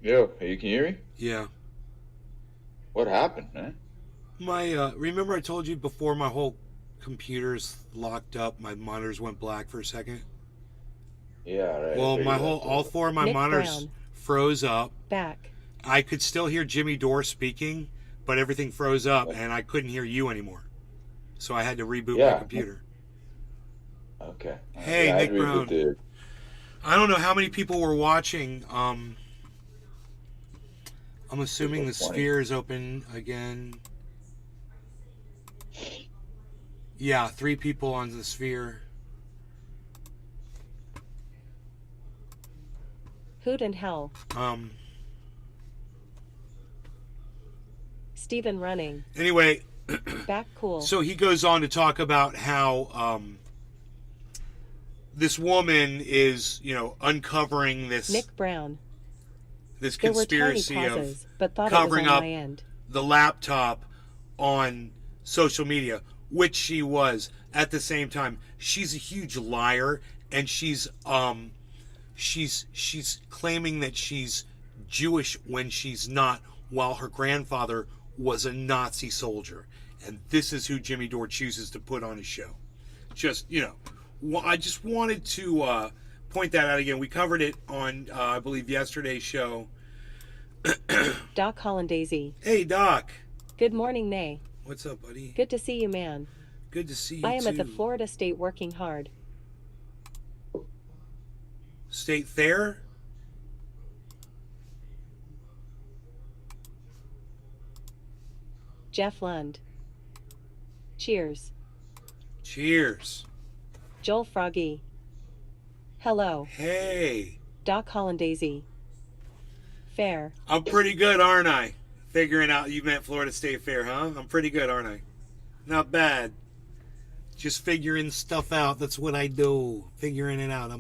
Yo, hey, can you hear me? Yeah. What happened, man? Remember I told you before my whole computer's locked up, my monitors went black for a second? Yeah, right. I Well, figured that. all four of my Nick monitors Brown, froze up. back. I could still hear Jimmy Dore speaking, but everything froze up and I couldn't hear you anymore. So I had to reboot my Yeah. computer. Okay. Hey, Yeah, I had to Nick reboot Brown. the. I don't know how many people were watching. I'm assuming the 20. sphere is open again. Yeah, 3 people on the sphere. Hoot and hell. Stephen running. Anyway, Back cool. so he goes on to talk about how this woman is, uncovering this Nick Brown. this There were tiny conspiracy pauses, of but thought covering it was on up my end. the laptop on social media, which she was at the same time. She's a huge liar, and she's claiming that she's Jewish when she's not, while her grandfather was a Nazi soldier. And this is who Jimmy Dore chooses to put on his show. Just, I just wanted to point that out again. We covered it on, I believe, yesterday's show. Doc Hollandaisy. Hey, Doc. Good morning, Nay. What's up, buddy? Good to see you, man. Good to see you, I am too. at the Florida State working hard. State Fair? Jeff Lund. Cheers. Cheers. Joel Froggy. Hello. Hey. Doc Hollandaisy. Fair. I'm pretty good, aren't I? Figuring out you meant Florida State Fair, huh? I'm pretty good, aren't I? Not bad. Just figuring stuff out. That's what I do. Figuring it out.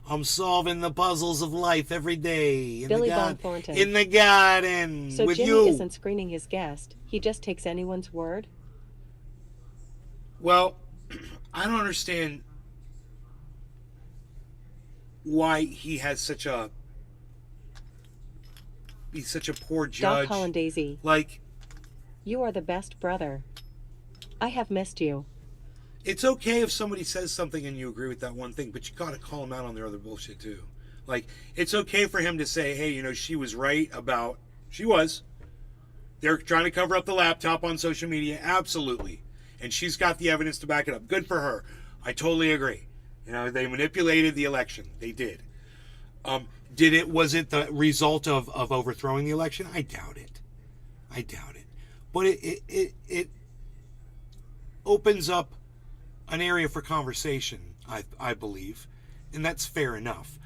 I'm solving the puzzles of life every day. Billy Bob Thornton. In the garden. So with Jimmy you. isn't screening his guest. He just takes anyone's word? Well, I don't understand why he's such a poor judge. Doc Hollandaisy. Like, you are the best brother. I have missed you. it's okay if somebody says something and you agree with that one thing, but you gotta call them out on their other bullshit too. Like, it's okay for him to say, hey, she was right about... She was. They're trying to cover up the laptop on social media. Absolutely. And she's got the evidence to back it up. Good for her. I totally agree. They manipulated the election. They did. Was it the result of overthrowing the election? I doubt it. But it opens up an area for conversation, I believe, and that's fair enough.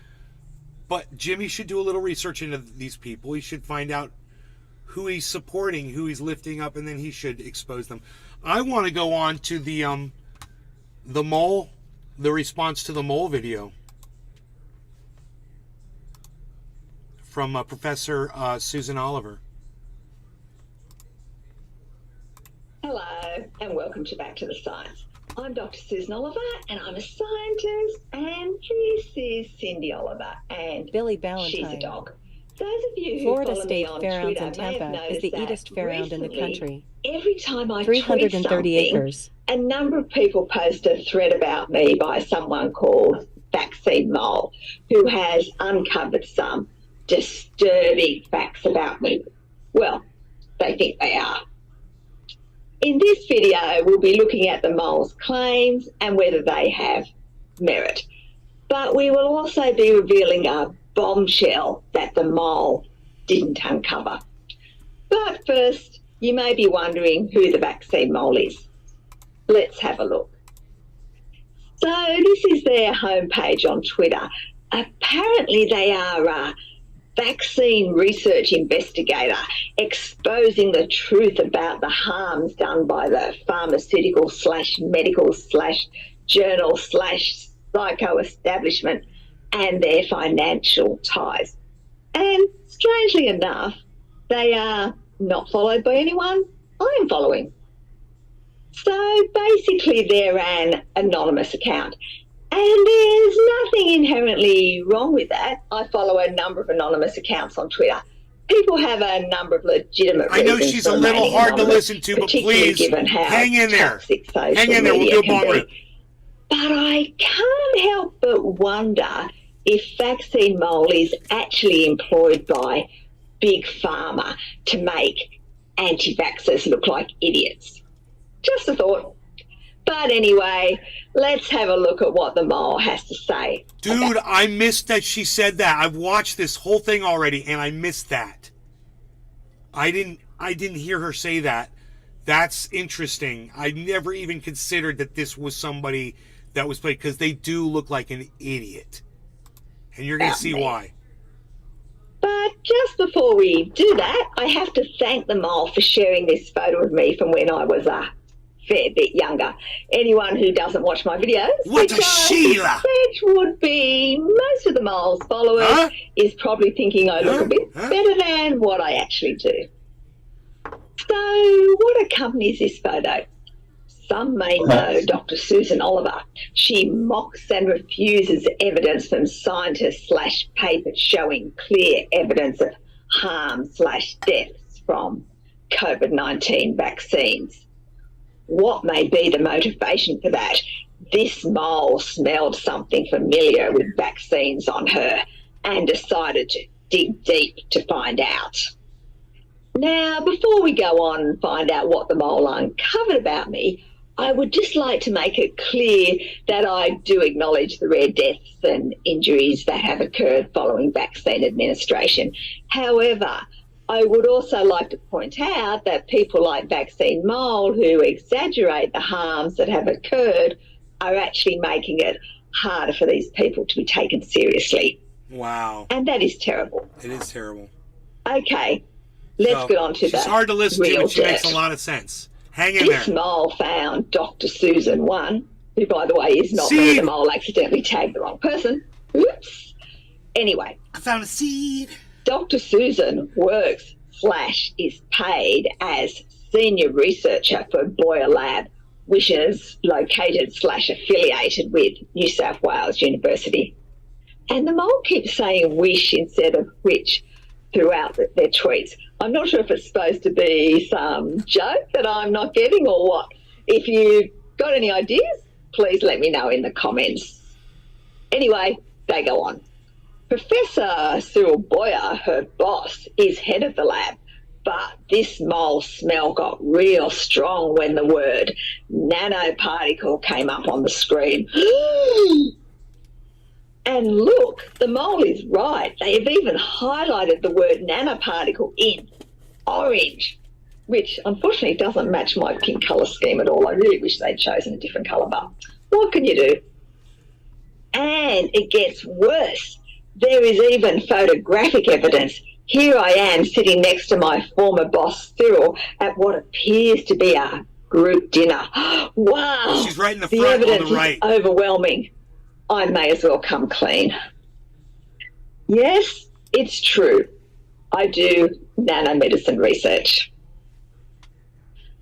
But Jimmy should do a little research into these people. He should find out who he's supporting, who he's lifting up, and then he should expose them. I want to go on to the mole, the response to the mole video from Professor Susan Oliver. Hello, and welcome to Back to the Science. I'm Dr. Susan Oliver, and I'm a scientist, and this is Cindy Oliver, and Billy she's a Ballantyne. dog. Those of you who Florida follow State me on Fairgrounds Twitter in may have Tampa is noticed the that oldest fairground in the recently, country. every time I 330 tweet something, acres. a number of people post a thread about me by someone called Vaccine Mole, who has uncovered some disturbing facts about me. Well, they think they are. In this video, we'll be looking at the mole's claims and whether they have merit. But we will also be revealing a bombshell that the mole didn't uncover. But first, you may be wondering who the vaccine mole is. Let's have a look. So this is their homepage on Twitter. Apparently they are a vaccine research investigator exposing the truth about the harms done by the pharmaceutical / medical / journal / psycho establishment and their financial ties. And strangely enough, they are not followed by anyone I'm following. So basically they're an anonymous account. And there's nothing inherently wrong with that. I follow a number of anonymous accounts on Twitter. People have a number of legitimate reasons. I know she's a little hard to listen to, but please given how hang in there. Hang in there. We'll do a bomb rip. But I can't help but wonder if vaccine mole is actually employed by Big Pharma to make anti-vaxxers look like idiots. Just a thought. But anyway, let's have a look at what the mole has to say. Dude, I missed that she said that. I've watched this whole thing already, and I missed that. I didn't hear her say that. That's interesting. I never even considered that this was somebody that was played, because they do look like an idiot. And you're going to see why. But just before we do that, I have to thank the mole for sharing this photo of me from when I was a fair bit younger. Anyone who doesn't watch my videos, what a Sheila! Which would be most of the mole's followers, is probably thinking I look a bit better than what I actually do. So what accompanies this photo? Some may know Dr. Susan Oliver. She mocks and refuses evidence from scientists/papers showing clear evidence of harm/deaths from COVID-19 vaccines. What may be the motivation for that? This mole smelled something familiar with vaccines on her and decided to dig deep to find out. Now, before we go on and find out what the mole uncovered about me, I would just like to make it clear that I do acknowledge the rare deaths and injuries that have occurred following vaccine administration. However, I would also like to point out that people like Vaccine Mole, who exaggerate the harms that have occurred, are actually making it harder for these people to be taken seriously. Wow. And that is terrible. It is terrible. Okay, let's get on to that. She's hard to listen to, but she makes a lot of sense. Hang in there. This mole found Dr. Susan 1, who, by the way, is not me. The mole accidentally tagged the wrong person. Oops. Anyway. I found a seed. Dr. Susan works/is paid as senior researcher for Boyer Lab, which is located/affiliated with New South Wales University. And the mole keeps saying wish instead of which throughout their tweets. I'm not sure if it's supposed to be some joke that I'm not getting or what. If you've got any ideas, please let me know in the comments. Anyway, they go on. Professor Cyril Boyer, her boss, is head of the lab, but this mole smell got real strong when the word nanoparticle came up on the screen. And look, the mole is right. They have even highlighted the word nanoparticle in orange, which unfortunately doesn't match my pink colour scheme at all. I really wish they'd chosen a different colour, but what can you do? And it gets worse. There is even photographic evidence. Here I am sitting next to my former boss, Cyril, at what appears to be a group dinner. Wow. She's right in the front on the right. Is overwhelming. I may as well come clean. Yes, it's true. I do nanomedicine research.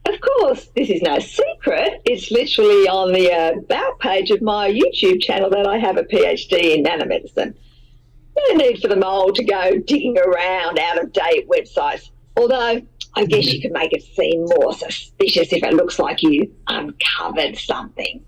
Of course, this is no secret. It's literally on the about page of my YouTube channel that I have a PhD in nanomedicine. No need for the mole to go digging around out-of-date websites, although I guess you could make it seem more suspicious if it looks like you uncovered something.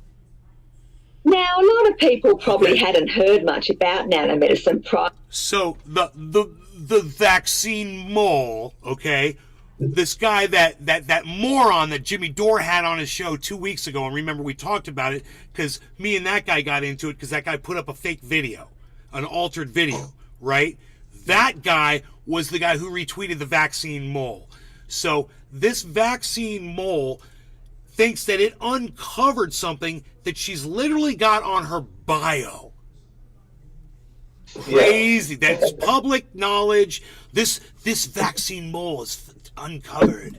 Now, a lot of people probably hadn't heard much about nanomedicine prior. So the vaccine mole, okay? This guy, that moron that Jimmy Dore had on his show 2 weeks ago, and remember we talked about it because me and that guy got into it because that guy put up a fake video, an altered video, right? That guy was the guy who retweeted the vaccine mole. So this vaccine mole thinks that it uncovered something that she's literally got on her bio. Crazy. Yeah. That's public knowledge. This vaccine mole is uncovered.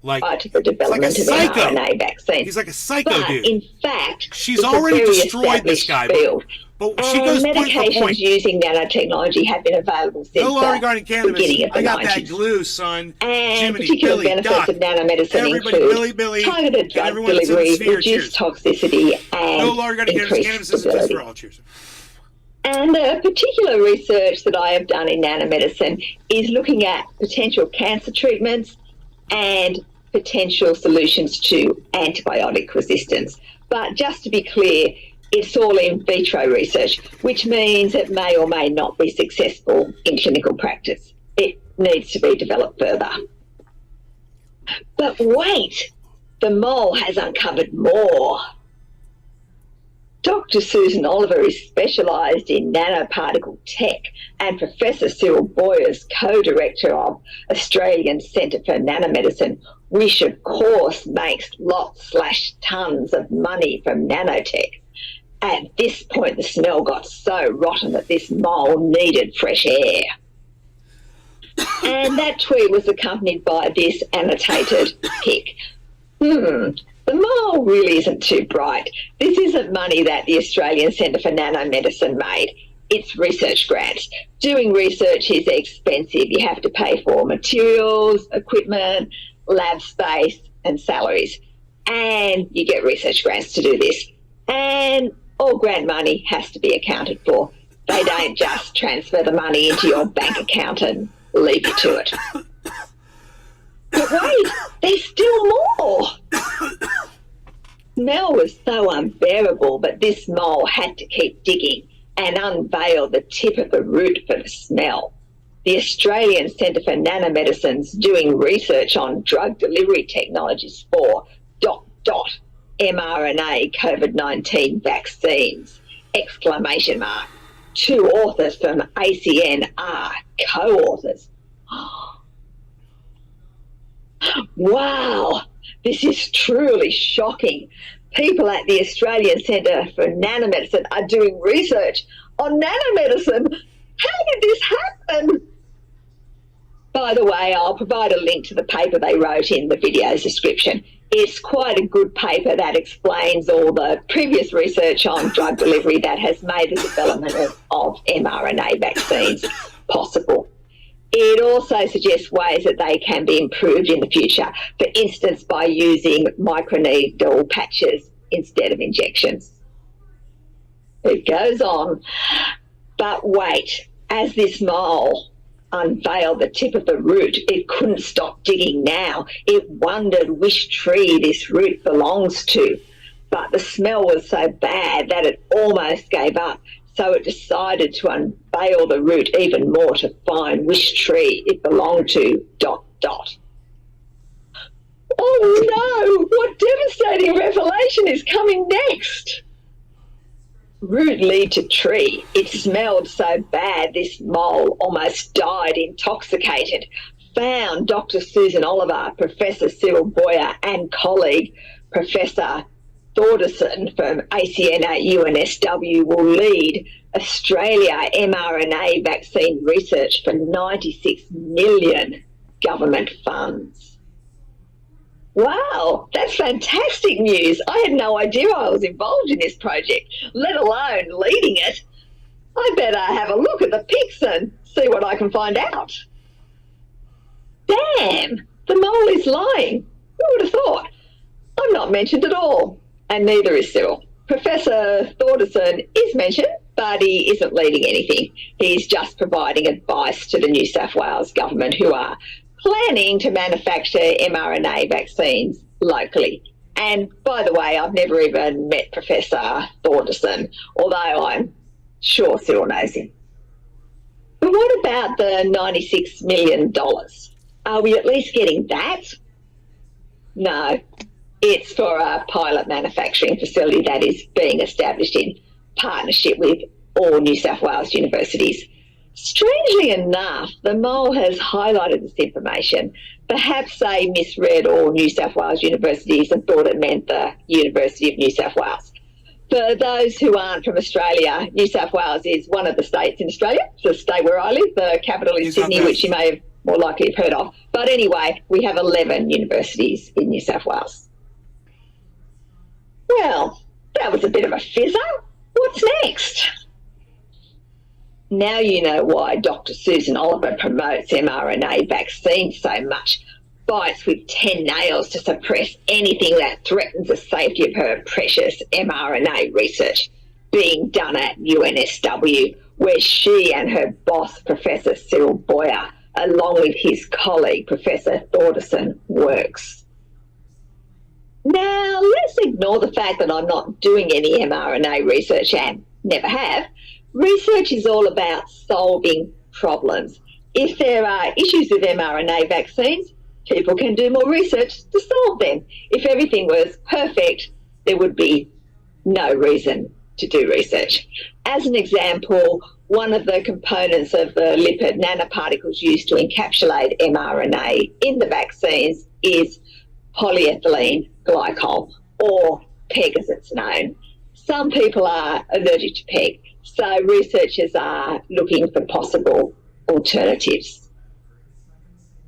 Like, to the development of mRNA vaccines. He's like a psycho but dude. in fact, She's it's already a very destroyed this established guy. field. But she And goes point for medications point. using nanotechnology have been available since No law the regarding cannabis. beginning of the I got 90s. that glue, son. And Jiminy, particular Billy, benefits Doc, of nanomedicine everybody, include Billy, targeted and drug everyone that's in the delivery, sphere. reduced Cheers. toxicity, and No law regarding cannabis. increased Cannabis isn't just stability. for all. Cheers. And the particular research that I have done in nanomedicine is looking at potential cancer treatments and potential solutions to antibiotic resistance. But just to be clear, it's all in vitro research, which means it may or may not be successful in clinical practice. It needs to be developed further. But wait, the mole has uncovered more. Dr. Susan Oliver is specialised in nanoparticle tech, and Professor Cyril Boyer's co-director of Australian Centre for Nanomedicine, which of course makes lots/tons of money from nanotech. At this point, the smell got so rotten that this mole needed fresh air. And that tweet was accompanied by this annotated pic. The mole really isn't too bright. This isn't money that the Australian Centre for Nanomedicine made. It's research grants. Doing research is expensive. You have to pay for materials, equipment, lab space, and salaries. And you get research grants to do this. And all grant money has to be accounted for. They don't just transfer the money into your bank account and leave you to it. But wait, there's still more. Smell was so unbearable, but this mole had to keep digging and unveil the tip of the root for the smell. The Australian Centre for Nanomedicine's doing research on drug delivery technologies for ... mRNA COVID-19 vaccines, ! Two authors from ACN are co-authors. Wow, this is truly shocking. People at the Australian Centre for Nanomedicine are doing research on nanomedicine. How did this happen? By the way, I'll provide a link to the paper they wrote in the video's description. It's quite a good paper that explains all the previous research on drug delivery that has made the development of mRNA vaccines possible. It also suggests ways that they can be improved in the future, for instance, by using microneedle patches instead of injections. It goes on. But wait, as this mole unveiled the tip of the root, it couldn't stop digging now. It wondered which tree this root belongs to. But the smell was so bad that it almost gave up. So it decided to unveil the root even more to find which tree it belonged to ... Oh no, what devastating revelation is coming next? Root lead to tree. It smelled so bad this mole almost died intoxicated. Found Dr. Susan Oliver, Professor Cyril Boyer and colleague Professor Thordarson from ACN at UNSW will lead Australia mRNA vaccine research for 96 million government funds. Wow, that's fantastic news. I had no idea I was involved in this project, let alone leading it. I better have a look at the pics and see what I can find out. Damn, the mole is lying. Who would have thought? I'm not mentioned at all. And neither is Cyril. Professor Thordarson is mentioned, but he isn't leading anything. He's just providing advice to the New South Wales government, who are planning to manufacture mRNA vaccines locally. And by the way, I've never even met Professor Thordarson, although I'm sure Cyril knows him. But what about the $96 million? Are we at least getting that? No. It's for a pilot manufacturing facility that is being established in partnership with all New South Wales universities. Strangely enough, the mole has highlighted this information. Perhaps they misread all New South Wales universities and thought it meant the University of New South Wales. For those who aren't from Australia, New South Wales is one of the states in Australia. It's the state where I live. The capital is Sydney, which you may have more likely you've heard of. But anyway, we have 11 universities in New South Wales. Well, that was a bit of a fizzer. What's next? Now you know why Dr. Susan Oliver promotes mRNA vaccines so much, bites with 10 nails to suppress anything that threatens the safety of her precious mRNA research being done at UNSW, where she and her boss, Professor Cyril Boyer, along with his colleague, Professor Thordarson, works. Now, let's ignore the fact that I'm not doing any mRNA research and never have. Research is all about solving problems. If there are issues with mRNA vaccines, people can do more research to solve them. If everything was perfect, there would be no reason to do research. As an example, one of the components of the lipid nanoparticles used to encapsulate mRNA in the vaccines is polyethylene glycol, or PEG as it's known. Some people are allergic to PEG, so researchers are looking for possible alternatives.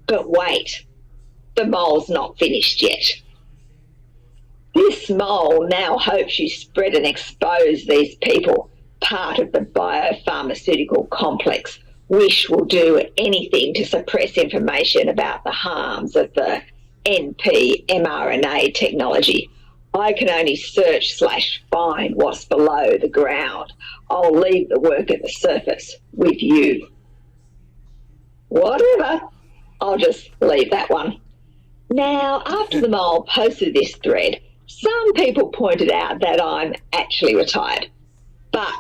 But wait, the mole's not finished yet. This mole now hopes you spread and expose these people, part of the biopharmaceutical complex, which will do anything to suppress information about the harms of the NP mRNA technology. I can only search/find what's below the ground. I'll leave the work at the surface with you. Whatever, I'll just leave that one. Now, after the mole posted this thread, some people pointed out that I'm actually retired, but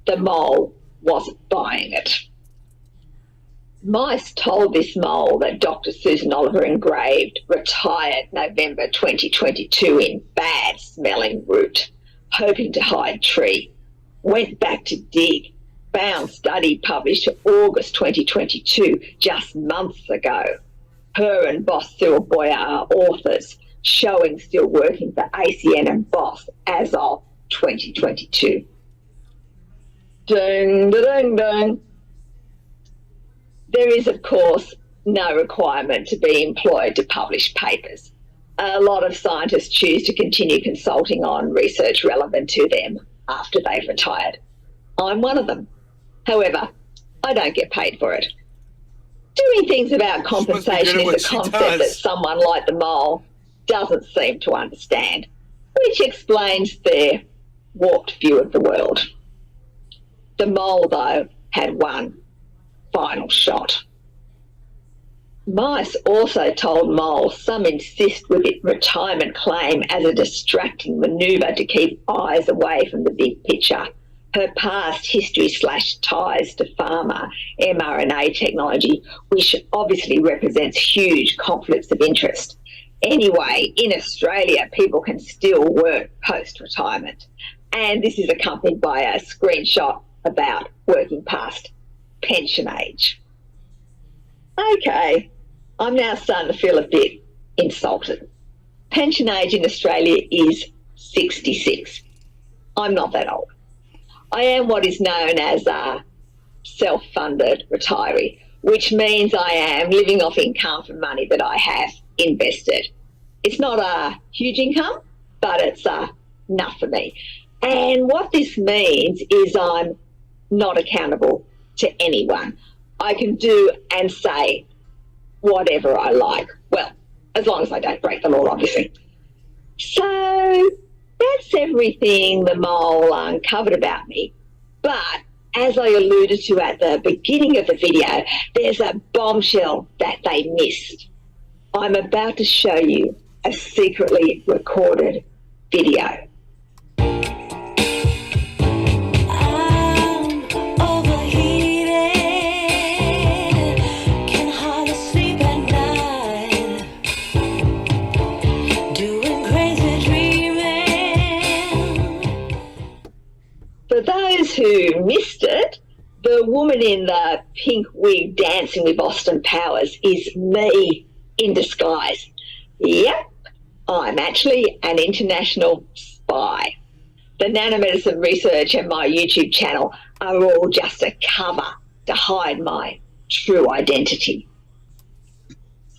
the mole wasn't buying it. Mice told this mole that Dr. Susan Oliver engraved retired November 2022 in bad smelling root, hoping to hide tree. Went back to dig, found study published August 2022, just months ago. Her and boss Cyril Boyer are authors, showing still working for ACN and Boss as of 2022. Ding, ding, ding. There is, of course, no requirement to be employed to publish papers. A lot of scientists choose to continue consulting on research relevant to them after they've retired. I'm one of them. However, I don't get paid for it. Doing things about compensation is a concept that someone like the mole doesn't seem to understand, which explains their warped view of the world. The mole, though, had one final shot. Mice also told moles some insist with its retirement claim as a distracting manoeuvre to keep eyes away from the big picture. Her past history/ties to pharma mRNA technology, which obviously represents huge conflicts of interest. Anyway, in Australia, people can still work post-retirement. And this is accompanied by a screenshot about working past pension age. Okay, I'm now starting to feel a bit insulted. Pension age in Australia is 66. I'm not that old. I am what is known as a self-funded retiree, which means I am living off income from money that I have invested. It's not a huge income, but it's enough for me. And what this means is I'm not accountable to anyone. I can do and say whatever I like. Well, as long as I don't break the law, obviously. So that's everything the mole uncovered about me. But as I alluded to at the beginning of the video, there's a bombshell that they missed. I'm about to show you a secretly recorded video. For those who missed it, the woman in the pink wig dancing with Austin Powers is me in disguise. Yep, I'm actually an international spy. The nanomedicine research and my YouTube channel are all just a cover to hide my true identity.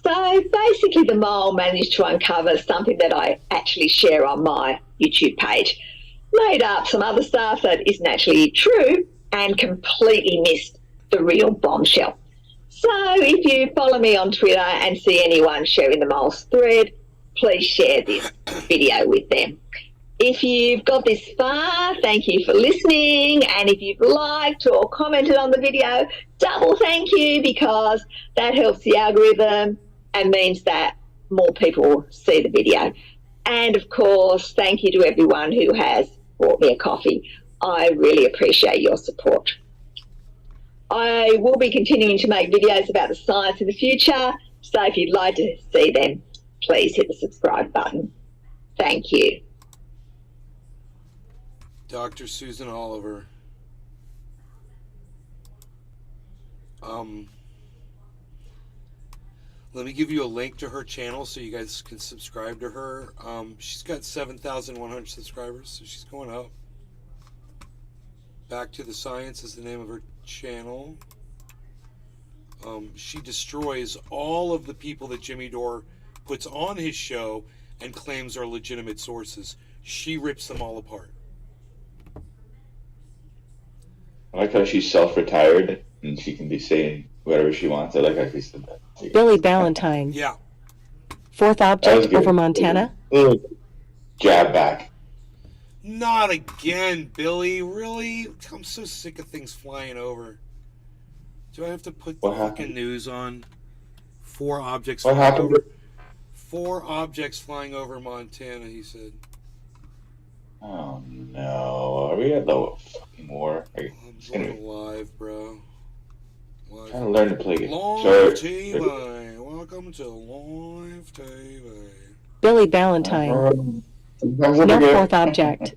So basically the mole managed to uncover something that I actually share on my YouTube page, made up some other stuff that isn't actually true, and completely missed the real bombshell. So if you follow me on Twitter and see anyone sharing the mole's thread, please share this video with them. If you've got this far, thank you for listening. And if you've liked or commented on the video, double thank you, because that helps the algorithm and means that more people see the video. And of course, thank you to everyone who has bought me a coffee. I really appreciate your support. I will be continuing to make videos about the science in the future, so if you'd like to see them, please hit the subscribe button. Thank you. Dr. Susan Oliver. Let me give you a link to her channel so you guys can subscribe to her. She's got 7,100 subscribers, so she's going up. Back to the Science is the name of her channel. She destroys all of the people that Jimmy Dore puts on his show and claims are legitimate sources. She rips them all apart. I like how she's self-retired and she can be saying whatever she wants. I like how she said that. Billy Ballantyne. Yeah. Fourth object over Montana. Jab back. Not again, Billy. Really? I'm so sick of things flying over. Do I have to put the fucking news on? 4 objects What flying happened? over. 4 objects flying over Montana, he said. Oh no. Are we at the fucking war? I'm going live, bro. Live. Trying to learn to play it. Live TV. Welcome to Live TV. Billy Ballantyne. No fourth object.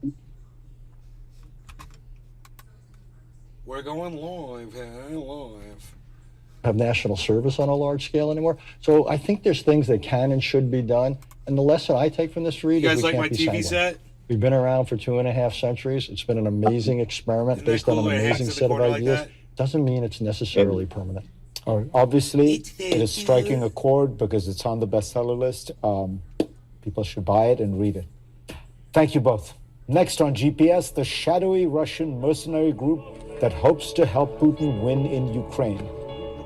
We're going live, hey, live. Have national service on a large scale anymore. So I think there's things that can and should be done. And the lesson I take from this read You is guys we like my can't be TV sanguine. set? We've been around for 2.5 centuries. It's been an amazing experiment Isn't that based on cool? an It hangs amazing in the set of corner like ideas. that? Doesn't mean it's necessarily permanent. Obviously, It's it is striking a chord because it's on the bestseller list. People should buy it and read it. Thank you both. Next on GPS, the shadowy Russian mercenary group that hopes to help Putin win in Ukraine.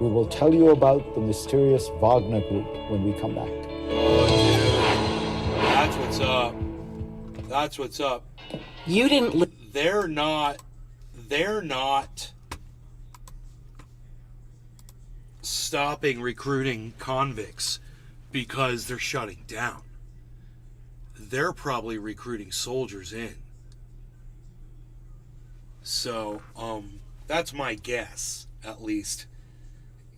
We will tell you about the mysterious Wagner group when we come back. Oh, dude. That's what's up. That's what's up. You didn't. They're not stopping recruiting convicts because they're shutting down. They're probably recruiting soldiers in. So, that's my guess, at least.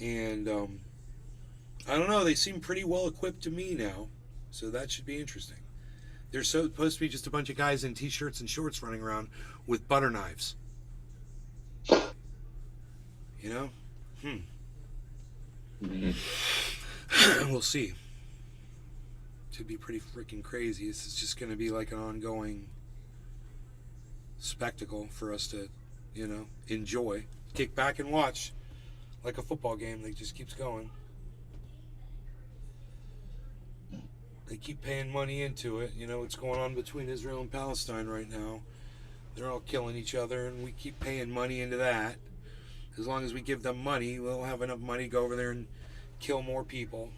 And, I don't know, they seem pretty well equipped to me now. So that should be interesting. They're supposed to be just a bunch of guys in t-shirts and shorts running around with butter knives. You know? We'll see. Could be pretty freaking crazy. This is just going to be like an ongoing spectacle for us to, you know, enjoy. Kick back and watch. Like a football game that just keeps going. They keep paying money into it. You know what's going on between Israel and Palestine right now. They're all killing each other, and we keep paying money into that. As long as we give them money, we'll have enough money to go over there and kill more people.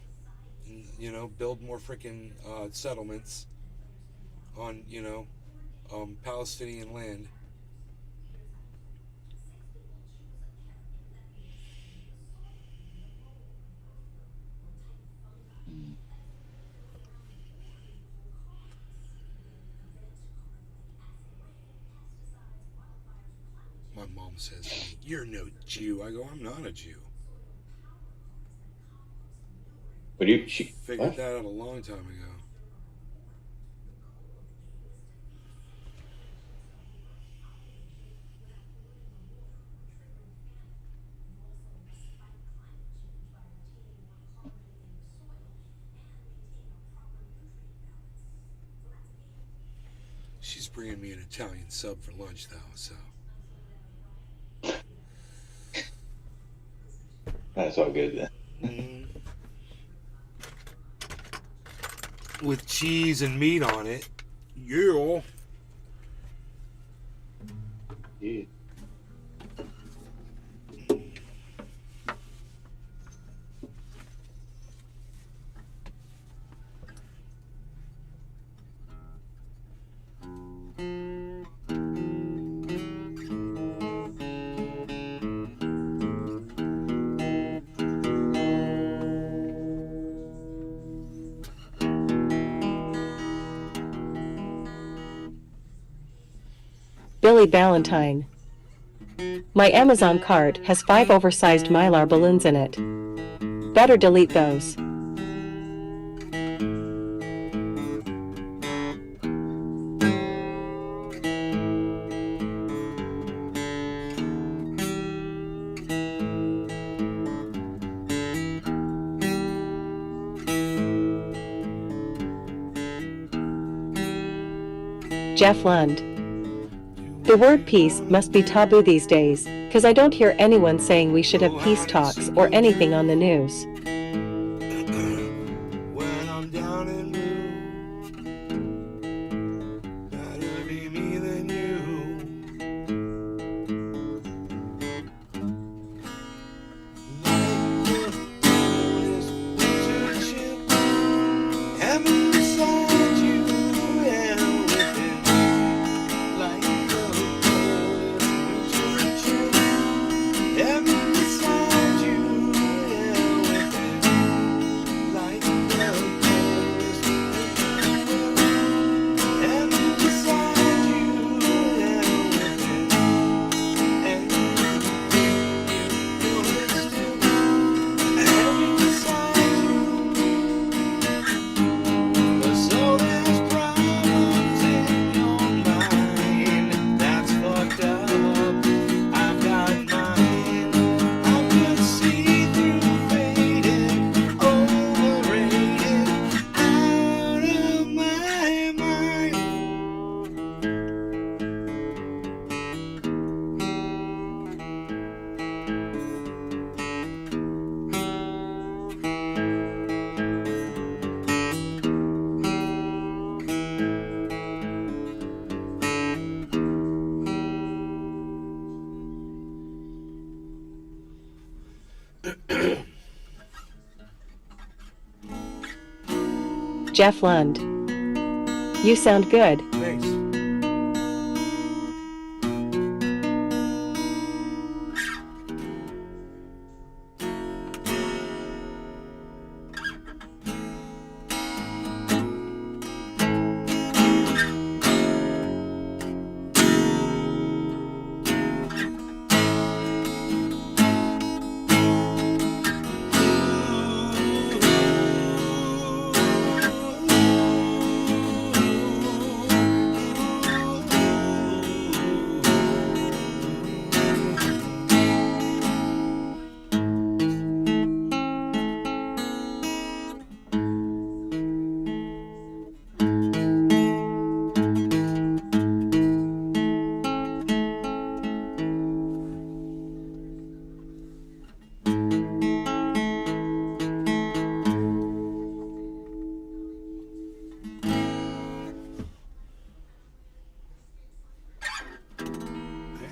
And, you know, build more freaking settlements on, you know, Palestinian land. My mom says to me, "You're no Jew." I go, "I'm not a Jew." But she Figured what? that out a long time ago. She's bringing me an Italian sub for lunch, though, so. That's all good then. with cheese and meat on it. Yeah. Yeah. Billy Valentine. My Amazon cart has 5 oversized Mylar balloons in it. Better delete those. Jeff Lund. The word peace must be taboo these days, 'cause I don't hear anyone saying we should have peace talks or anything on the news. When I'm down and blue, better be me than you. Heaven beside you and within, like the winter chill. Heaven beside you and within, like the coldest winter wind. Heaven beside you and within, and you feel it still. Heaven beside you. So there's problems in your mind, that's fucked up. I've got mine. I could see through faded, overrated, out of my mind. Jeff Lund. You sound good. Thanks.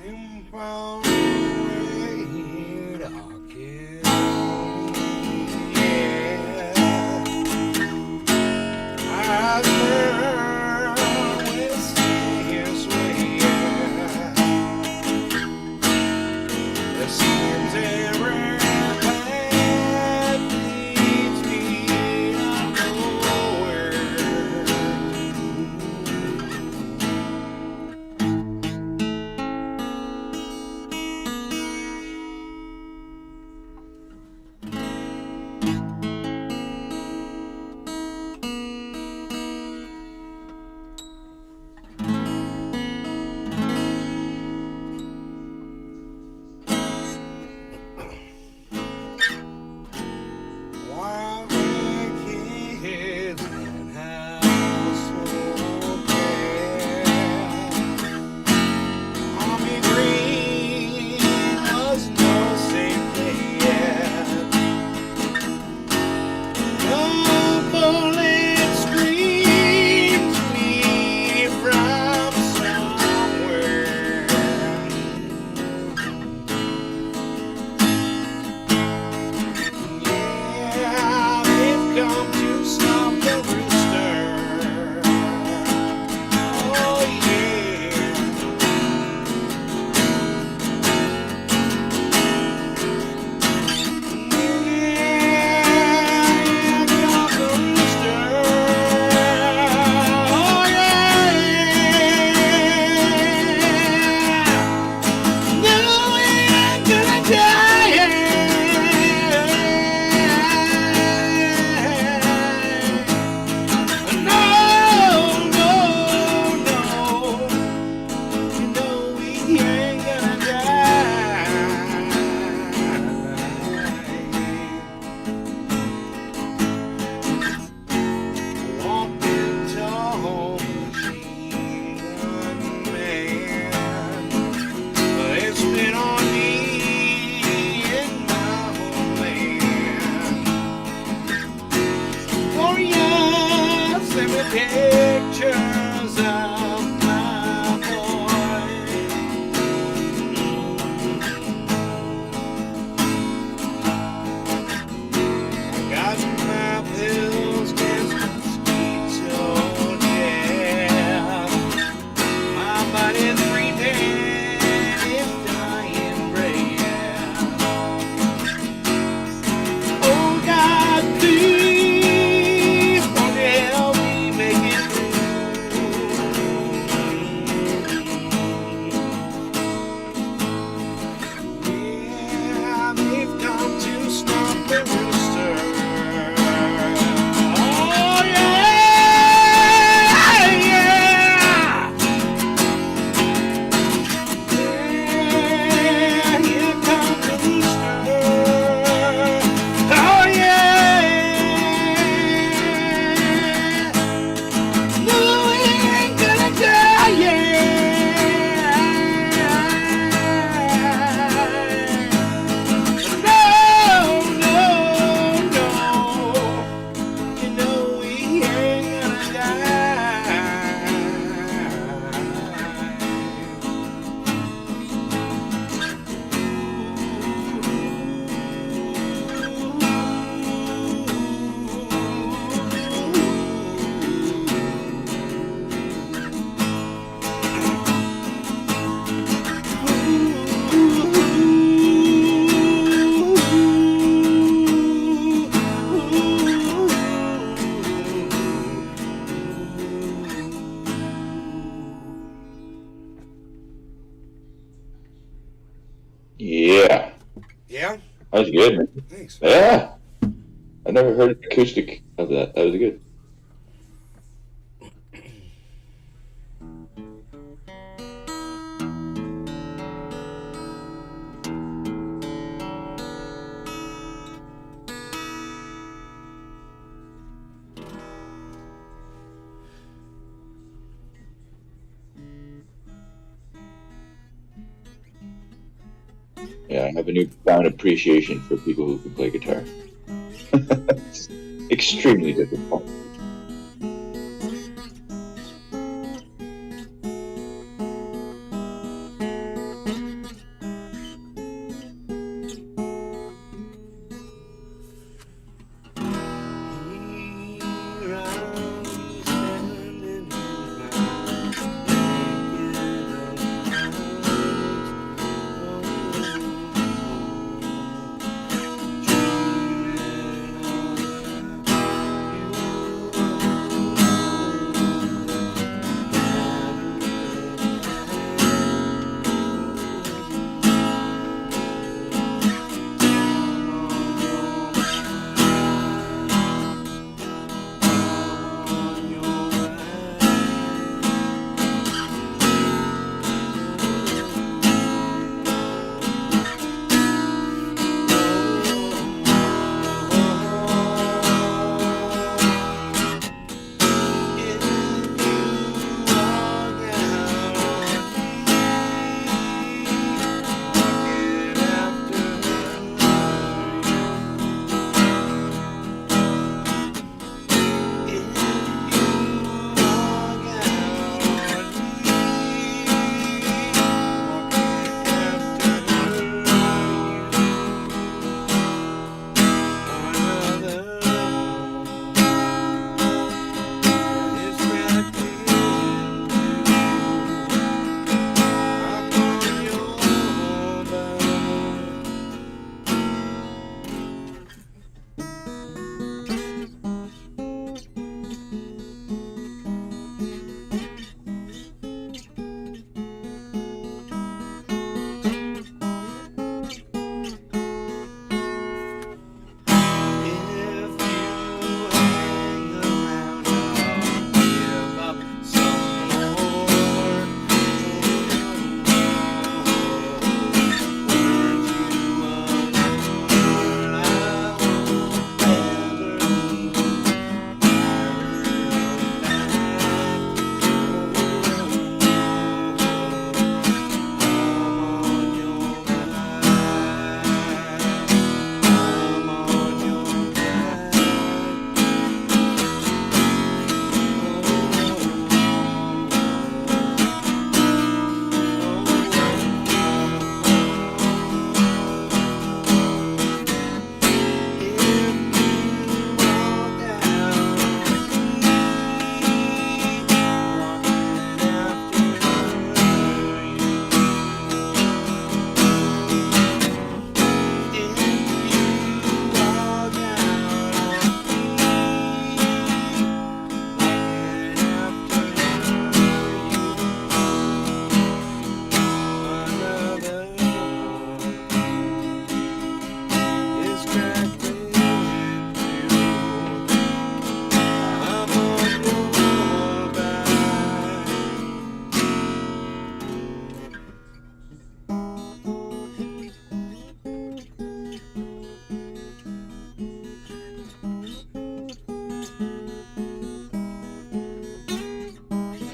I'm from pictures of my boy. I got my pills against mosquito death. My buddy 310 is dying breath. Oh God, please, won't you help me make it through? Yeah, they've come to stop the rooster. Oh yeah, yeah. Yeah, here comes the rooster. Oh yeah. No, he ain't gonna die, yeah. No, no, no. You know he ain't gonna die. Yeah, Yeah, that was good, man. thanks. Yeah, I never heard the acoustic of that. That was good. Yeah, I have a newfound appreciation for people who can play guitar. It's extremely difficult. Here I'm standing in my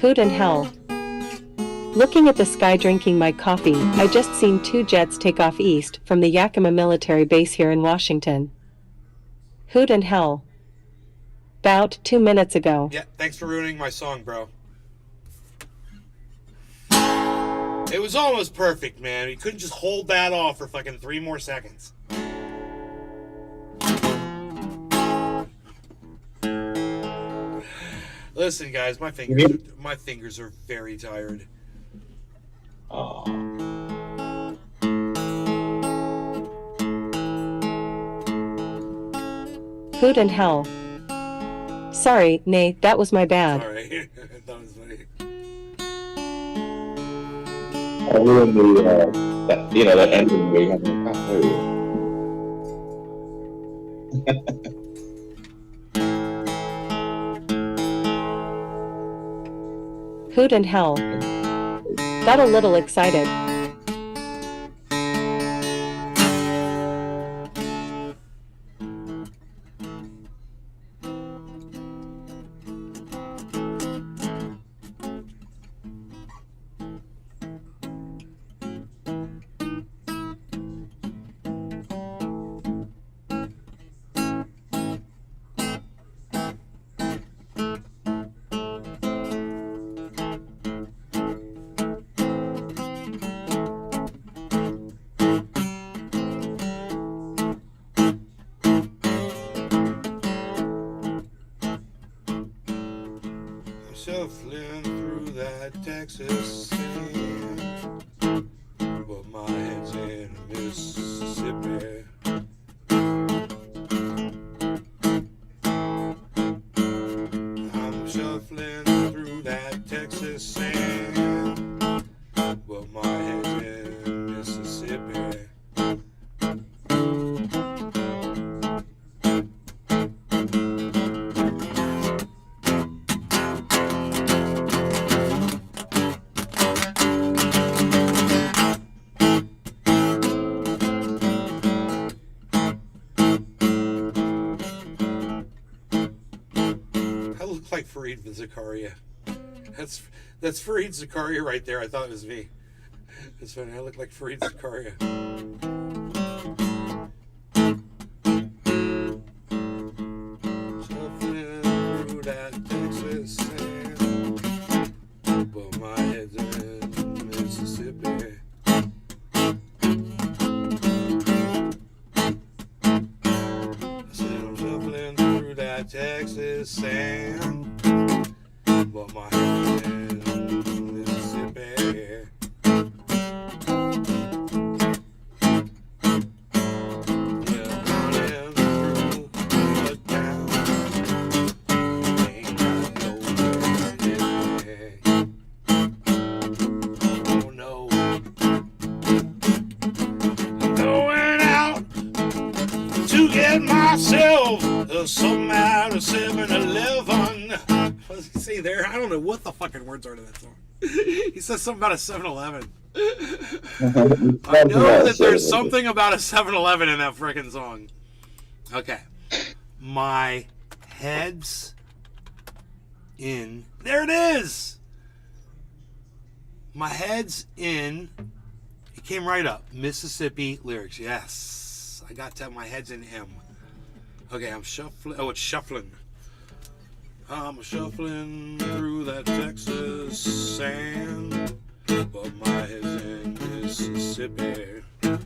Hoot and hell. Looking at the sky drinking my coffee, I just seen 2 jets take off east from the Yakima military base here in Washington. Hoot and hell. About 2 minutes ago. Yeah, thanks for ruining my song, bro. It was almost perfect, man. You couldn't just hold that off for fucking 3 more seconds. Listen, guys, my fingers are very tired. Oh. Hoot and hell. Sorry, Nate, that was my bad. Sorry. I thought it was funny. I ruined that ending where you have Hoot and hell. Got a little excited. Shuffling through that Texas sand, but my head's in Mississippi. I'm shuffling through that Texas sand, but my head's in Mississippi. Like Fareed Zakaria. That's Fareed Zakaria right there. I thought it was me. That's funny. I look like Fareed Zakaria. Shuffling through that Texas sand, but my head's in Mississippi. I said I'm shuffling through that Texas sand, but my head's in Mississippi. Yeah, running through the town, ain't got nowhere to get. Oh no, I'm going out to get myself something out of 7-Eleven. See there, I don't know what the fucking words are to that song. He says something about a 7-Eleven. I know that there's something about a 7-Eleven in that freaking song. Okay. My head's in. There it is. My head's in. It came right up. Mississippi lyrics. Yes. I got that. My head's in M. Okay, I'm shuffling. Oh, it's shuffling. I'm shuffling through that Texas sand, but my head's in Mississippi. I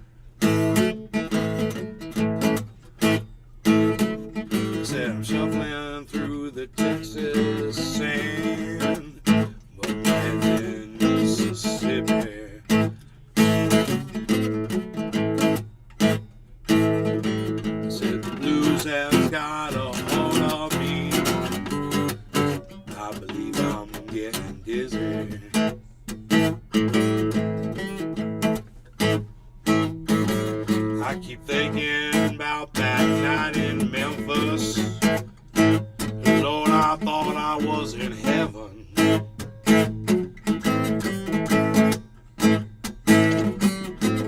said I'm shuffling through the Texas sand, but my head's in Mississippi. I said the blues have got a hold of me. I believe I'm getting dizzy. I keep thinking about that night in Memphis. Lord, I thought I was in heaven.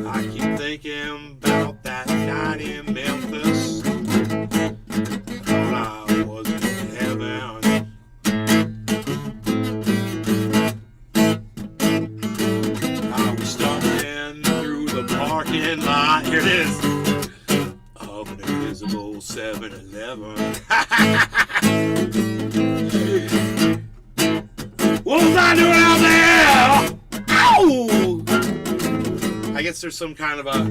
I keep thinking about that night in Memphis. Thought I was in heaven. invisible 7-Eleven. What was I doing out there? Ow! I guess there's some kind of a...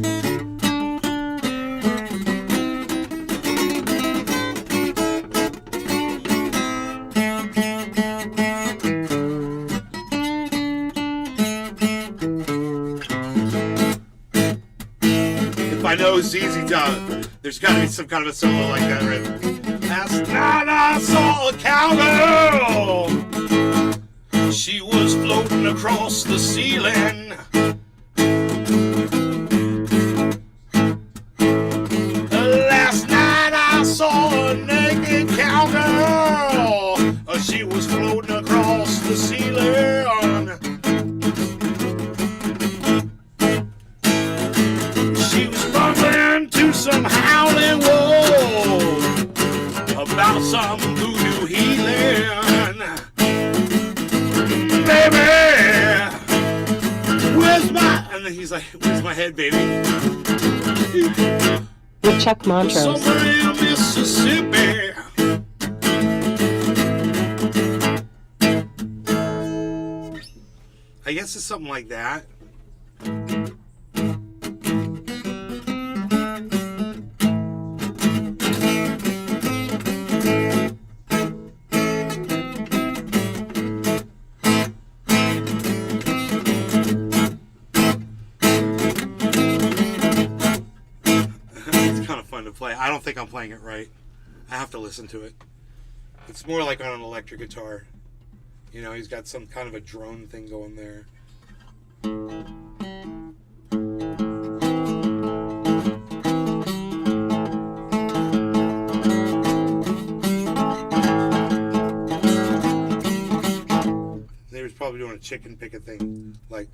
If I know ZZ Top, there's got to be some kind of a solo like that written. Last night I saw a cowgirl. She was floating across the ceiling. Last night I saw a naked cowgirl. She was floating across the ceiling. She was bumping to some howling wolf about some voodoo healing. Baby, where's my... And then he's like, where's my head, baby? With Chuck Montrose. Somewhere in Mississippi. I guess it's something like that. It's kind of fun to play. I don't think I'm playing it right. I have to listen to it. It's more like on an electric guitar. You know, he's got some kind of a drone thing going there. They was probably doing a chicken picket thing, like.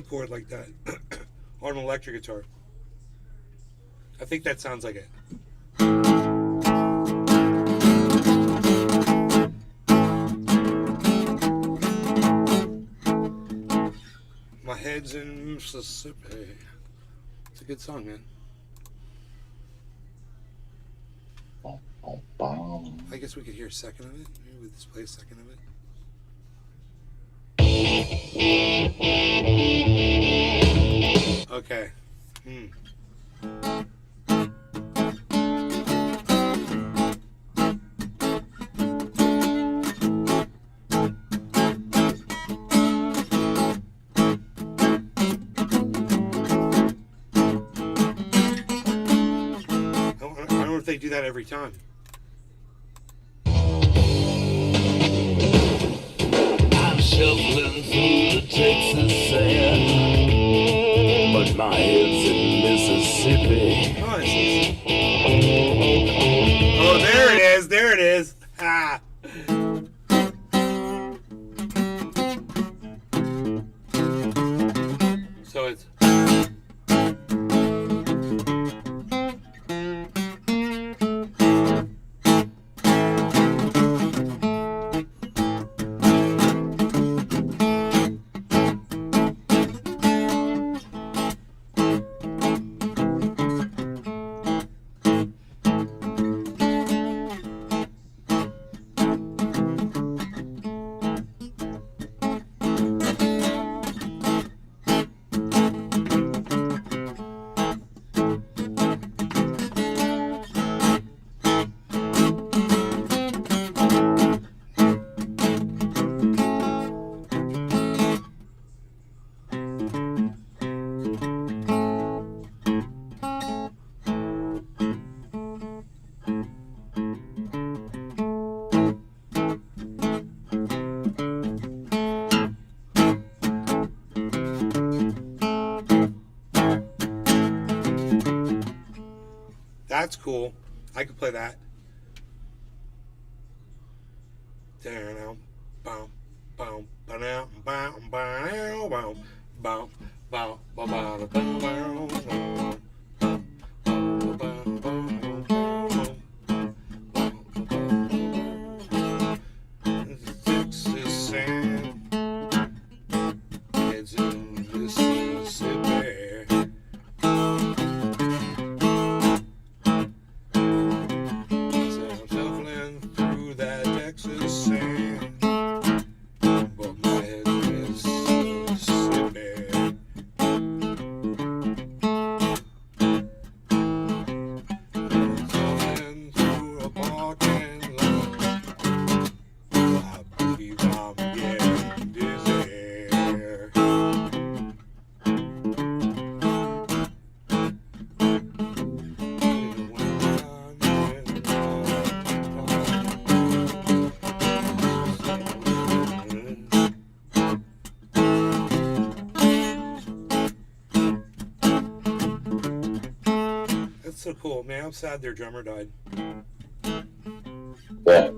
Chord like that on an electric guitar. I think that sounds like it. My head's in Mississippi. It's a good song, man. I guess we could hear a second of it. Maybe we'll just play a second of it. Okay. I don't know if they do that every time. I'm shuffling through the Texas sand, but my head's in Mississippi. Oh, oh, there it is. There it is. Ah. So it's. That's cool. I could play that. There now. Boom, boom, ba-now, boom, boom, boom, boom, boom, boom, boom, boom. Texas sand, it's in Mississippi. Shuffling through that Texas sand, but my head is Mississippi. Shuffling through a parking lot, I believe I'm getting dizzy. That's so cool, man. I'm sad their drummer died. Yeah.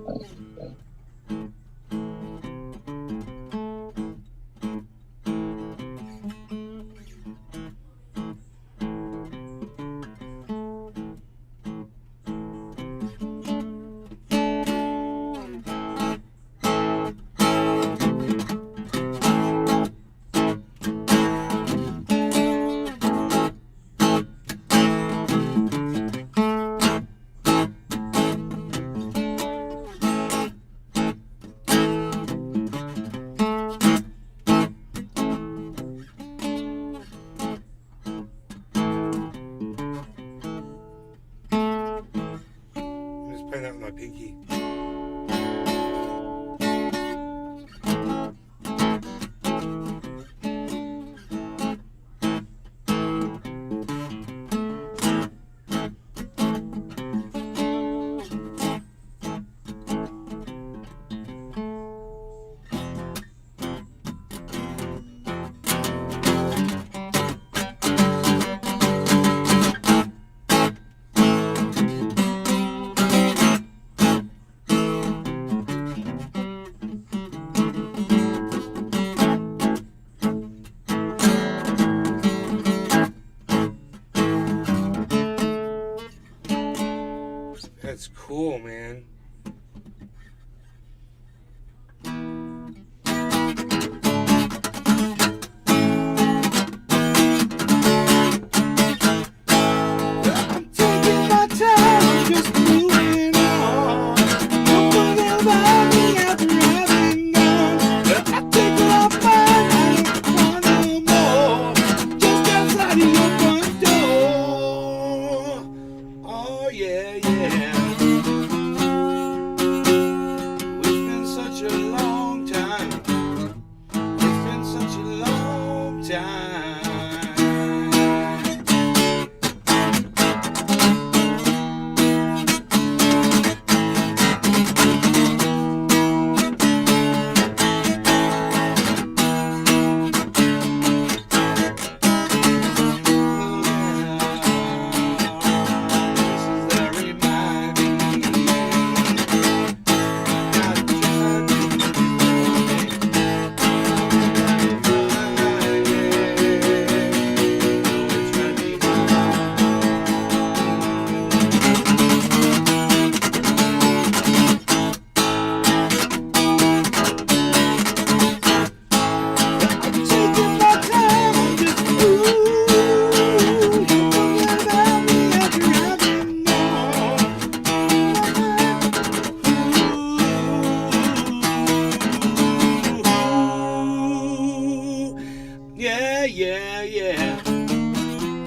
yeah, yeah.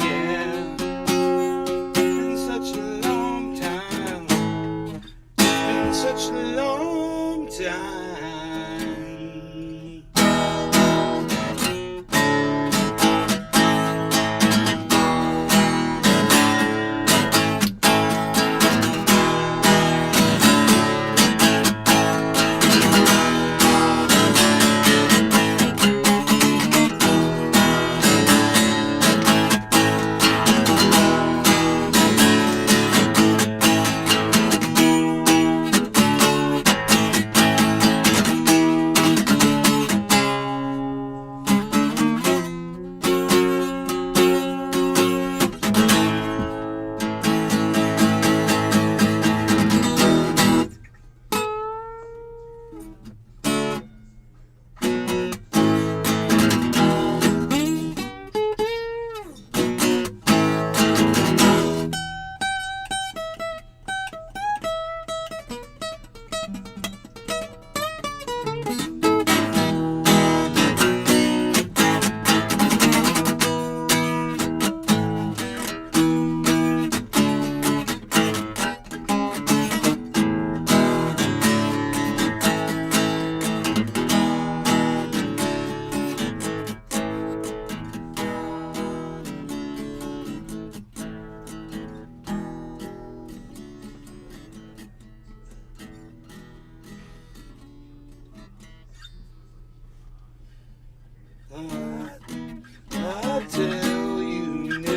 Yeah. Been such a long time. Been such a long time. I'll tell you now,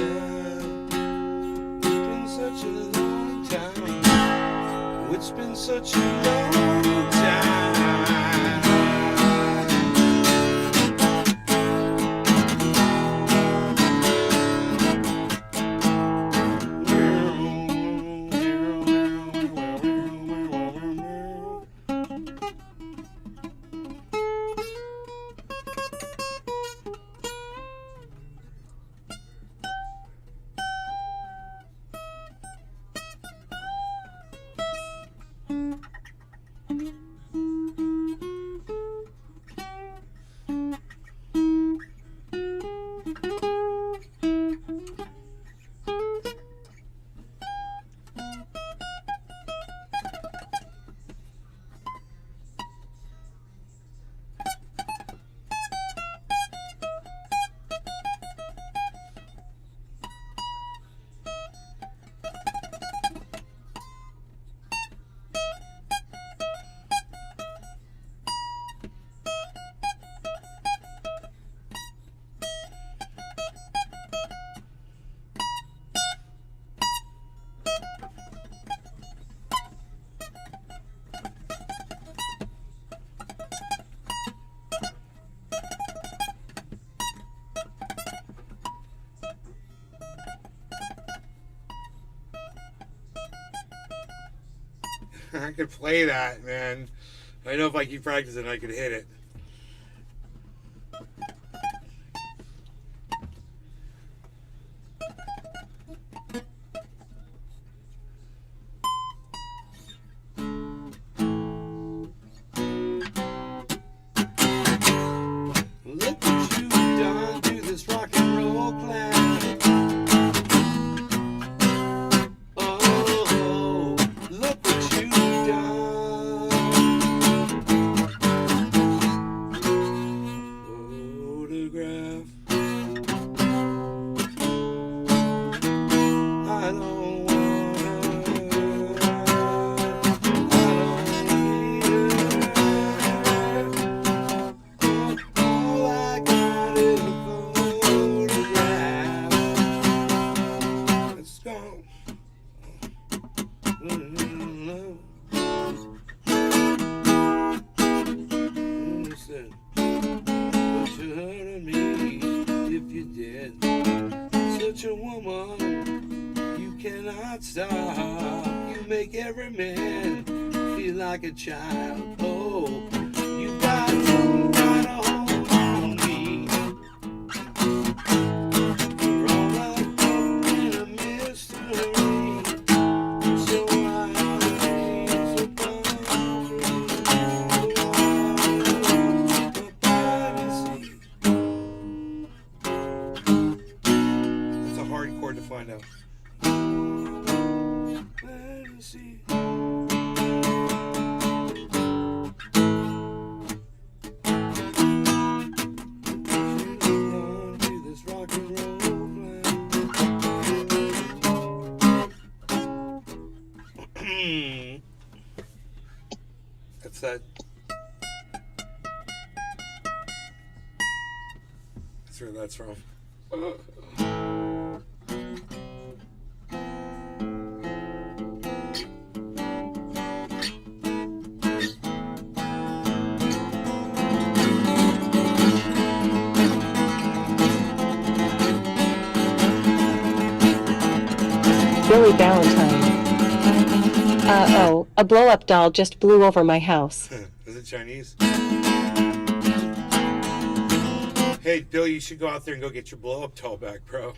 it's been such a long time. It's been such a long time. I could play that, man. I know if I keep practicing, I could hit it. Look what you've done to this rock and roll class. Oh, look what you've done. Photograph. I don't want her. I don't need her. All I got is a photograph. Let's go. Listen, what you heard of me, if you did, such a woman, you cannot stop. You make every man feel like a child. Oh, you got some kind of hold on me. You're all wrapped up in a mystery. So I breathe so powerfully. That's where that's from. Billy Valentine. Oh, a blow-up doll just blew over my house. Is it Chinese? Hey, Bill, you should go out there and go get your blow-up doll back, bro.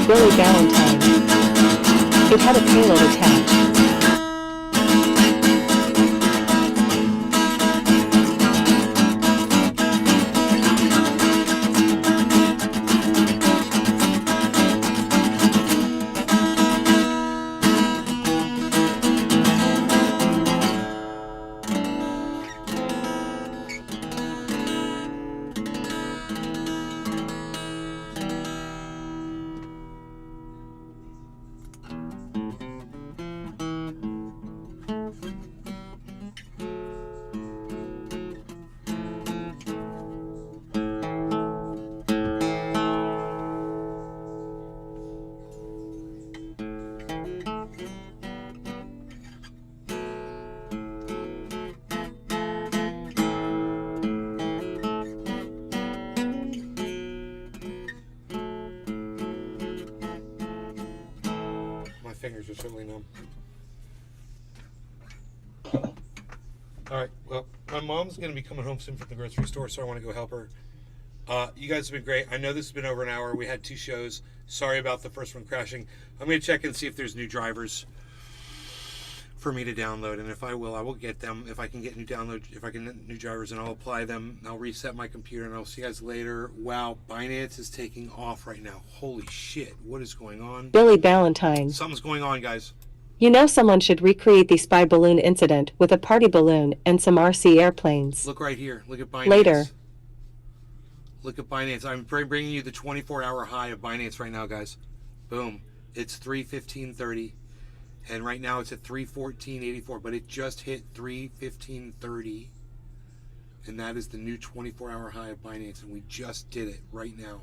Billy Valentine. It had a payload attached. My fingers are certainly numb. All right, well, my mom's going to be coming home soon from the grocery store, so I want to go help her. You guys have been great. I know this has been over an hour. We had 2 shows. Sorry about the first one crashing. I'm going to check and see if there's new drivers for me to download, and if I will get them. If I can get new drivers, and I'll apply them. I'll reset my computer, and I'll see you guys later. Wow, Binance is taking off right now. Holy shit, what is going on? Billy Valentine. Something's going on, guys. You know someone should recreate the spy balloon incident with a party balloon and some RC airplanes. Look right here. Look at Binance. Later. Look at Binance. I'm bringing you the 24-hour high of Binance right now, guys. Boom. It's 315.30. And right now it's at 314.84. But it just hit 315.30. And that is the new 24-hour high of Binance. And we just did it right now.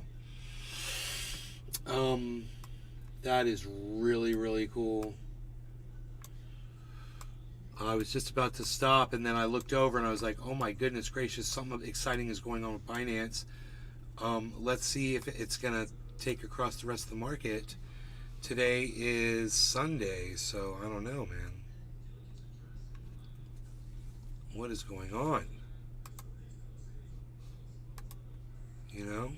That is really, really cool. I was just about to stop, and then I looked over and I was like, oh my goodness gracious, something exciting is going on with Binance. Let's see if it's going to take across the rest of the market. Today is Sunday, so I don't know, man. What is going on? You know?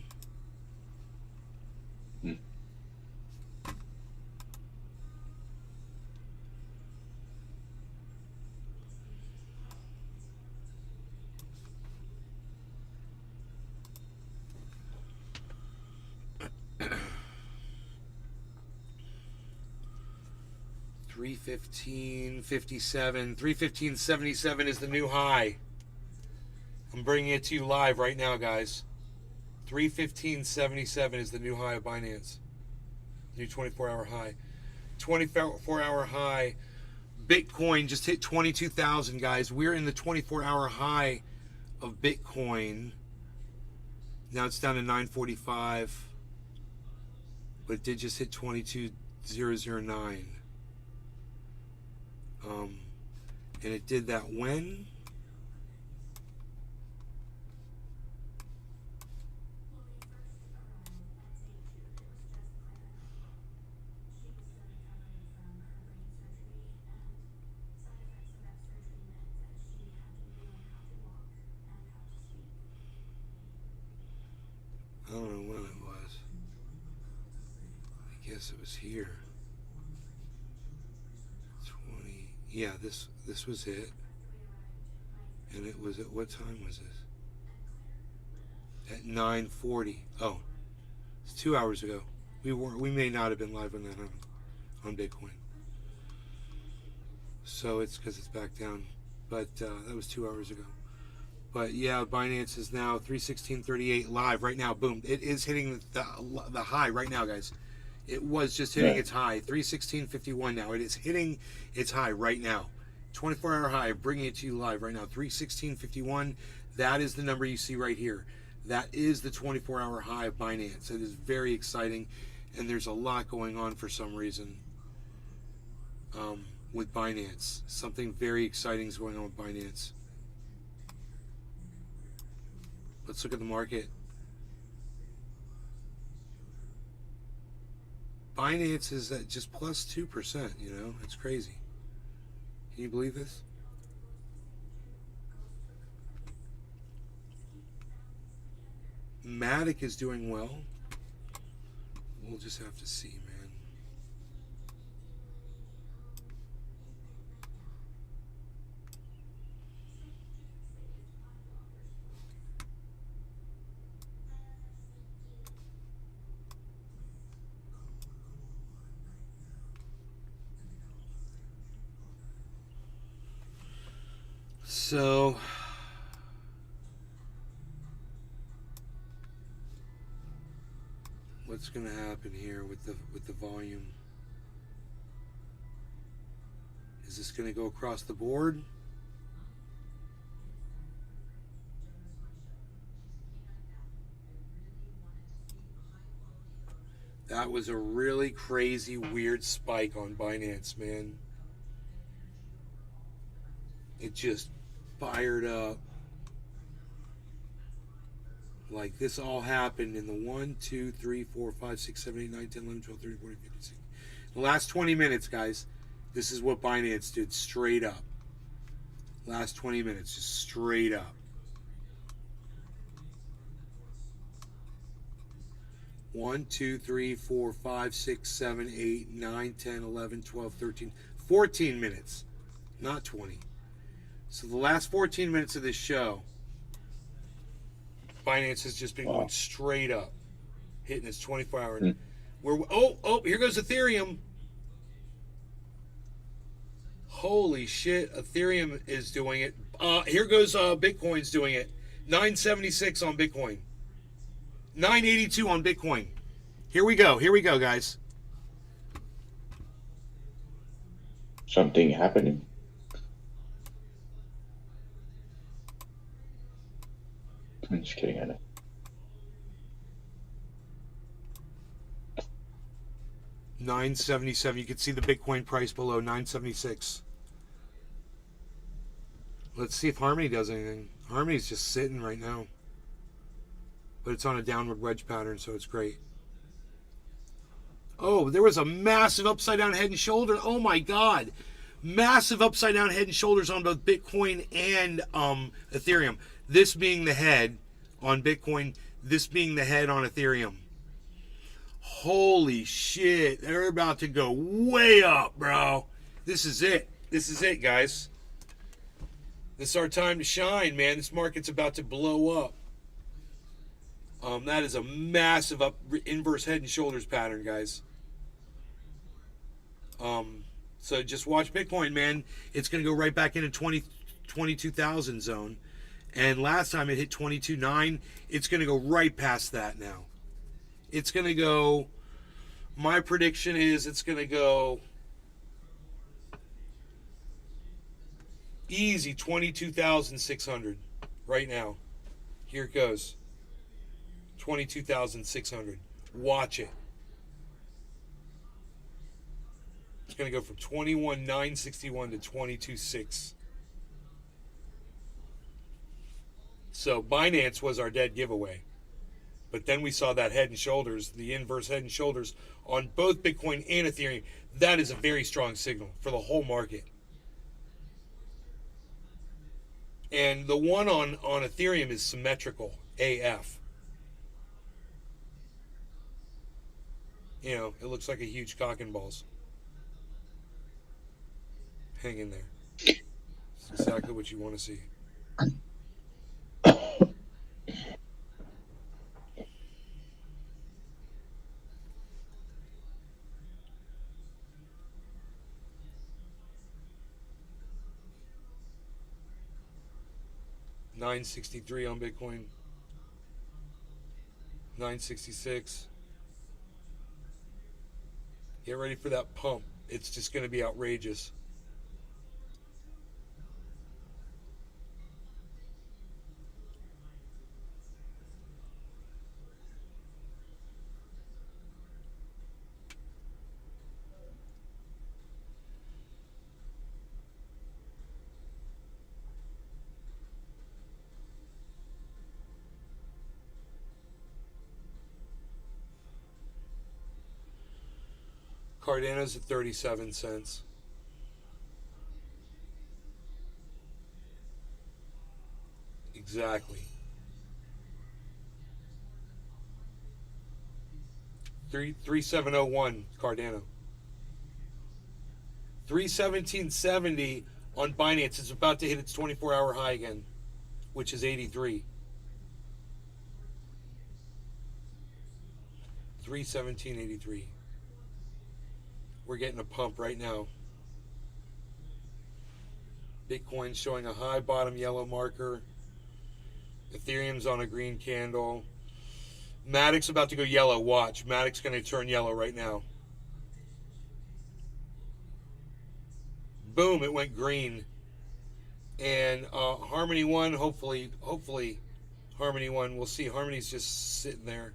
315.57. 315.77 is the new high. I'm bringing it to you live right now, guys. 315.77 is the new high of Binance. New 24-hour high. 24-hour high. Bitcoin just hit 22,000, guys. We're in the 24-hour high of Bitcoin. Now it's down to 945. But it did just hit 22,009. And it did that when? I don't know when it was. I guess it was here. 20. Yeah, this was it. And it was at what time was this? at 9:40. Oh, it's 2 hours ago. We may not have been live on that on Bitcoin. So it's because it's back down, but that was 2 hours ago. But yeah, Binance is now 316.38 live right now. Boom! It is hitting the high right now, guys. It was just hitting its high, 316.51 now. It is hitting its high right now. 24-hour high, bringing it to you live right now. 316.51. That is the number you see right here. That is the 24-hour high of Binance. It is very exciting, and there's a lot going on for some reason with Binance. Something very exciting is going on with Binance. Let's look at the market. Binance is at just plus 2%, you know? It's crazy. Can you believe this? Matic is doing well. We'll just have to see, man. So what's going to happen here with the volume? Is this going to go across the board? That was a really crazy, weird spike on Binance, man. It just fired up. Like this all happened in the 1, 2, 3, 4, 5, 6, 7, 8, 9, 10, 11, 12, 13, 14, 15, 16. The last 20 minutes, guys, this is what Binance did straight up. Last 20 minutes, just straight up. 1, 2, 3, 4, 5, 6, 7, 8, 9, 10, 11, 12, 13, 14 minutes, not 20. So the last 14 minutes of this show, Binance has just been going straight up, hitting its 24-hour. Here goes Ethereum. Holy shit, Ethereum is doing it. Here goes Bitcoin's doing it. 976 on Bitcoin. 982 on Bitcoin. Here we go, guys. Something happening. I'm just kidding, I know. $977. You can see the Bitcoin price below 976. Let's see if Harmony does anything. Harmony's just sitting right now, but it's on a downward wedge pattern, so it's great. Oh, there was a massive upside down head and shoulder. Oh my God. Massive upside down head and shoulders on both Bitcoin and Ethereum. This being the head on Bitcoin, this being the head on Ethereum. Holy shit. They're about to go way up, bro. This is it. This is it, guys. This is our time to shine, man. This market's about to blow up. That is a massive inverse head and shoulders pattern, guys. So just watch Bitcoin, man. It's going to go right back into 22,000 zone. And last time it hit 22.9. It's going to go right past that now. It's going to go, my prediction is it's going to go easy 22,600 right now. Here it goes. 22,600. Watch it. It's going to go from 21,961 to 22,600. So Binance was our dead giveaway. But then we saw that head and shoulders, the inverse head and shoulders on both Bitcoin and Ethereum. That is a very strong signal for the whole market. And the one on Ethereum is symmetrical, AF. You know, it looks like a huge cock and balls. Hang in there. It's exactly what you want to see. 963 on Bitcoin. 966. Get ready for that pump. It's just going to be outrageous. Cardano's at 37 cents. Exactly. 3701 Cardano. 317.70 on Binance. It's about to hit its 24-hour high again, which is 83. 317.83. We're getting a pump right now. Bitcoin's showing a high bottom yellow marker. Ethereum's on a green candle. Matic's about to go yellow. Watch. Matic's going to turn yellow right now. Boom, it went green. And Harmony 1, hopefully Harmony 1, we'll see. Harmony's just sitting there.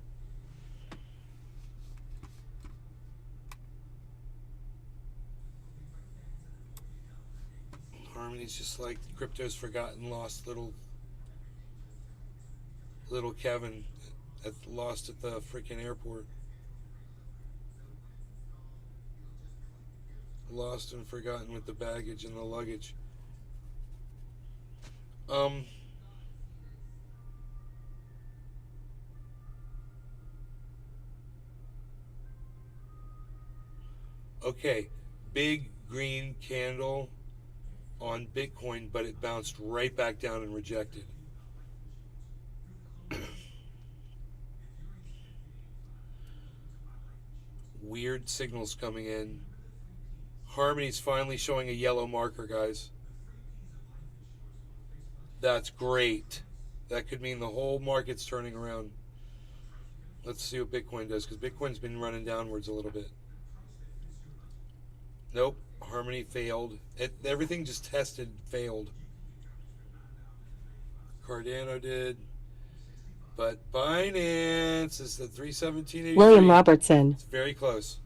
Harmony's just like crypto's forgotten lost little Kevin lost at the freaking airport. Lost and forgotten with the baggage and the luggage. Okay, big green candle on Bitcoin, but it bounced right back down and rejected. Weird signals coming in. Harmony's finally showing a yellow marker, guys. That's great. That could mean the whole market's turning around. Let's see what Bitcoin does, because Bitcoin's been running downwards a little bit. Nope, Harmony failed. Everything just tested, failed. Cardano did. But Binance is the 317.83. William Robertson. It's very close.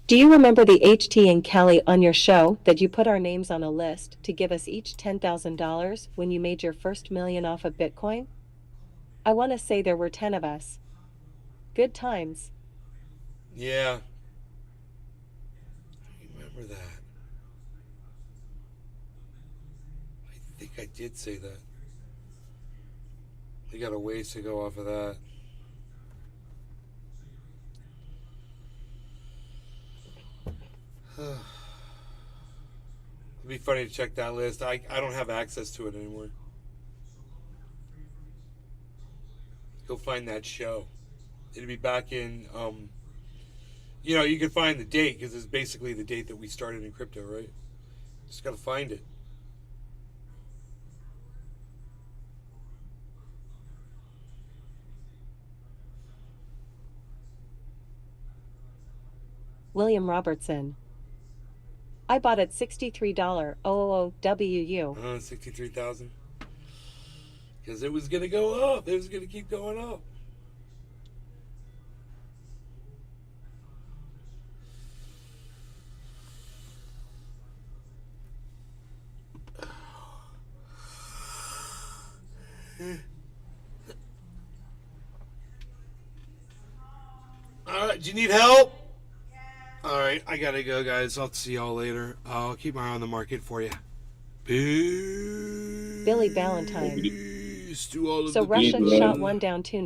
Do you remember the HT and Kelly on your show that you put our names on a list to give us each $10,000 when you made your first million off of Bitcoin? I want to say there were 10 of us. Good times. Yeah. I remember that. I think I did say that. We got a ways to go off of that. It'd be funny to check that list. I don't have access to it anymore. Go find that show. It'll be back in, you know, you can find the date because it's basically the date that we started in crypto, right? Just got to find it. William Robertson. I bought at $63.00 WU. 63,000. Because it was going to go up. It was going to keep going up. All right, do you need help? All right, I gotta go, guys. I'll see y'all later. I'll keep my eye on the market for you. Peace. Billy Valentine. To all of So the Russia people. shot one down too now.